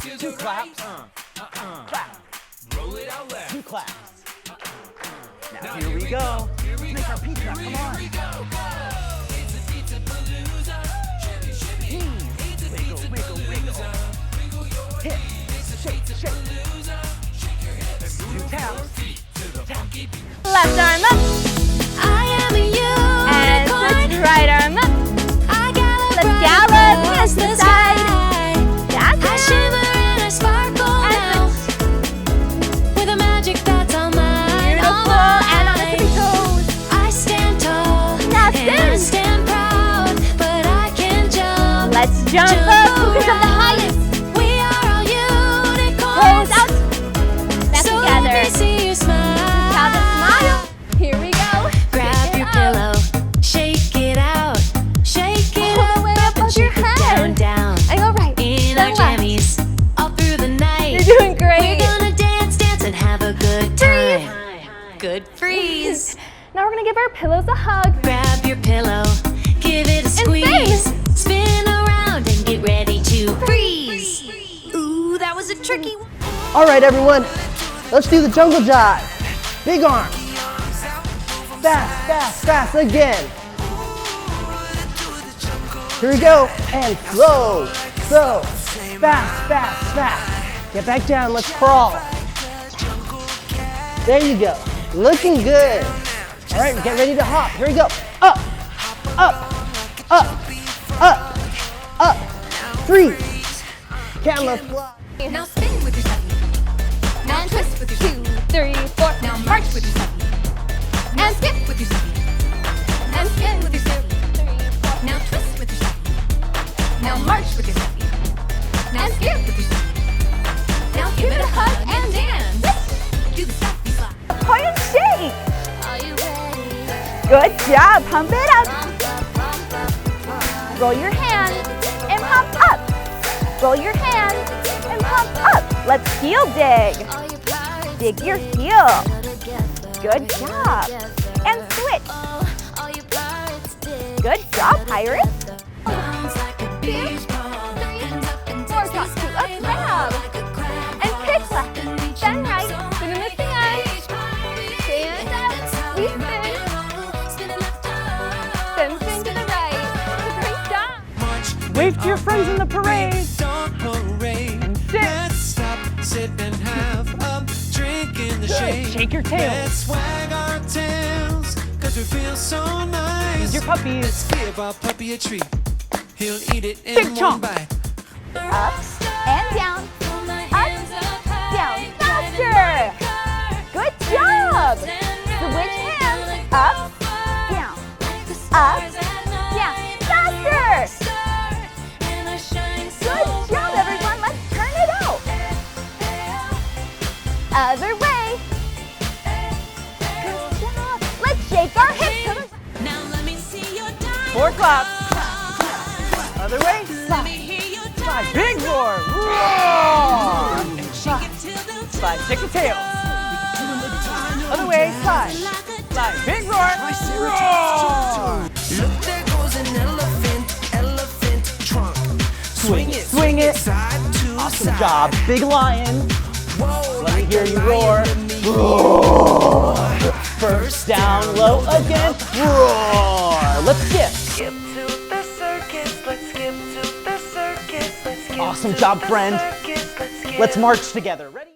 Two claps. Clap. Two claps. Now here we go. Let's make our pizza. Come on. Wiggle, wiggle, wiggle. Hip, shake, shake. Two taps. Left arm up. I am a unicorn. And switch right arm up. Let's gallop past the side. That's I shimmer and I sparkle now with a magic that's all mine. beautiful. And on the tippy toes. I stand tall Now and I stand. stand proud, but I can jump. Let's jump up. Who can jump the highest? We are all Toes unicorns. out. Back So together. let me see you smile. Have a smile. Here we go. Grab Shake it your out. pillow, shake it out, shake it All the way up and above your shake it head. down. And go right. In then our left. jammies, all through the night. You're doing great. We're gonna dance, dance, and have a good time. Good freeze. Now we're gonna give our pillows a hug. Grab your pillow, give it a squeeze. Spin around and get ready to freeze. Ooh, that was a tricky one. All right, everyone. Let's do the jungle jive. Big arms. Fast, fast, fast again. Here we go. And slow, slow. Fast, fast, fast. Get back down. Let's crawl. There you go. Looking good. All right, get ready to hop. Here we go. Up, up, up, up, up. Freeze. Camouflage. Now spin with your step. Now And twist with your 2, step. 3, 4. Now march with your step. Now And skip with your step. And spin with your step. Now twist with your step. Now march with your step. Now skip with your step. Now give it a hug and dance. Do the steppy slide. Point and shake. Are you ready? Good job. Pump it up. Roll your hand and pump up. Roll your hand and pump up. Let's heel dig. All your pirates Dig your heel. together. Good job. And switch. All your pirates dig. Good job, Pirates. Bounce like a beach ball. And up and Four touch top the to a sky crab. like a crab. And kick Fall left, and reach then in the right, zone. spin in the sand. Beach party. Stand up, That's how we we spin. rock and roll. Spinning left to right. Then spin to the right. Great job. Wave to your friends in the parade. Don't parade. And sit. Let's stop, sit and have a drink in the Good. shade. Shake your Let's tails. wag our tails, cause we feel so nice. Use your puppies. Let's give our puppy a treat. He'll eat it in Big one chomp. bite. Up and down. Up, down. Faster. Good job. Switch hands. Up, down. Up, down. Faster. Good job, everyone. Let's turn it out. Other way. Good job. Let's shake our hips to the Now let me see your dive. 4 claps. Other way. Let me hear your Slide. dive. Big roar. Roar. Shake it till the Slide. Shake your tails. Other way. Slide. Slide. Big roar. Roar. Look, there goes an elephant trunk. Swing it. Swing it. Side to Awesome side. job. Big lion. Whoa, Let me like hear a you roar. lion, let me Roar. First down, low again. Roar. Let's skip. Skip to the circus, let's skip to the circus, let's skip Awesome to job, the friend. circus, let's skip. Let's march together. Ready?